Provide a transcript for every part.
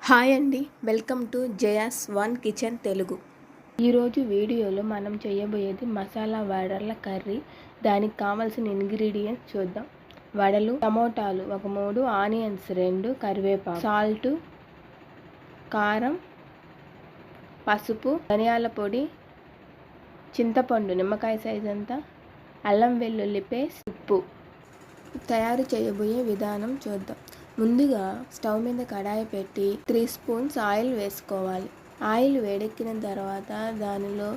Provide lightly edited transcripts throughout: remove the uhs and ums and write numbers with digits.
Hi అండి, welcome to Jaya's one kitchen Telugu. ఈరోజు వీడియోలో మనం చేయబోయేది మసాలా వడల కర్రీ. దానికి కావాల్సిన ఇంగ్రీడియంట్స్ చూద్దాం. వడలు, టమోటాలు ఒక 3, ఆనియన్స్ 2, కరివేపాకు, సాల్ట్, కారం, పసుపు, ధనియాల పొడి, చింతపండు నిమ్మకాయ సైజ్ అంతా, అల్లం వెల్లుల్లి పేస్ట్, ఉప్పు. తయారు చేయబోయే విధానం చూద్దాం. ముందుగా స్టవ్ మీద కడాయి పెట్టి 3 స్పూన్స్ ఆయిల్ వేసుకోవాలి. ఆయిల్ వేడెక్కిన తర్వాత దానిలో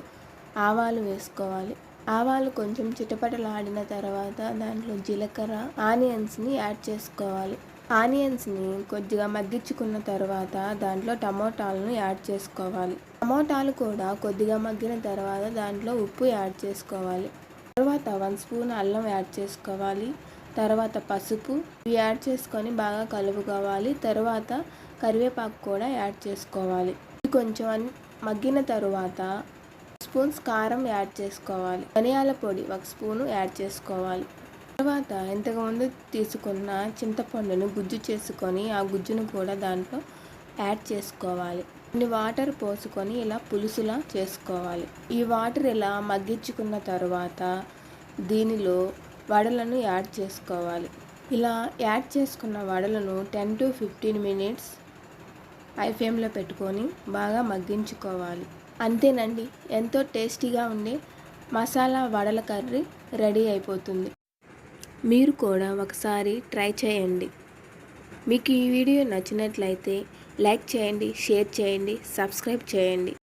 ఆవాలు వేసుకోవాలి. ఆవాలు కొంచెం చిటపటలాడిన తర్వాత దాంట్లో జీలకర్ర, ఆనియన్స్ని యాడ్ చేసుకోవాలి. ఆనియన్స్ని కొద్దిగా మగ్గించుకున్న తర్వాత దాంట్లో టమోటాలను యాడ్ చేసుకోవాలి. టమోటాలు కూడా కొద్దిగా మగ్గిన తర్వాత దాంట్లో ఉప్పు యాడ్ చేసుకోవాలి. తర్వాత 1 స్పూన్ అల్లం యాడ్ చేసుకోవాలి. తర్వాత పసుపు యాడ్ చేసుకొని బాగా కలుపుకోవాలి. తర్వాత కరివేపాకు కూడా యాడ్ చేసుకోవాలి. కొంచెం మగ్గిన తర్వాత స్పూన్స్ కారం యాడ్ చేసుకోవాలి. ధనియాల పొడి 1 స్పూను యాడ్ చేసుకోవాలి. తర్వాత ఇంతకుముందు తీసుకున్న చింతపండును గుజ్జు చేసుకొని ఆ గుజ్జును కూడా దాంట్లో యాడ్ చేసుకోవాలి. కొన్ని వాటర్ పోసుకొని ఇలా పులుసులా చేసుకోవాలి. ఈ వాటర్ ఇలా మగ్గించుకున్న తర్వాత దీనిలో వడలను యాడ్ చేసుకోవాలి. ఇలా యాడ్ చేసుకున్న వడలను 10 to 15 మినిట్స్ హై ఫ్లేమ్లో పెట్టుకొని బాగా మగ్గించుకోవాలి. అంతేనండి, ఎంతో టేస్టీగా ఉండే మసాలా వడల కర్రీ రెడీ అయిపోతుంది. మీరు కూడా ఒకసారి ట్రై చేయండి. మీకు ఈ వీడియో నచ్చినట్లయితే లైక్ చేయండి, షేర్ చేయండి, సబ్స్క్రైబ్ చేయండి.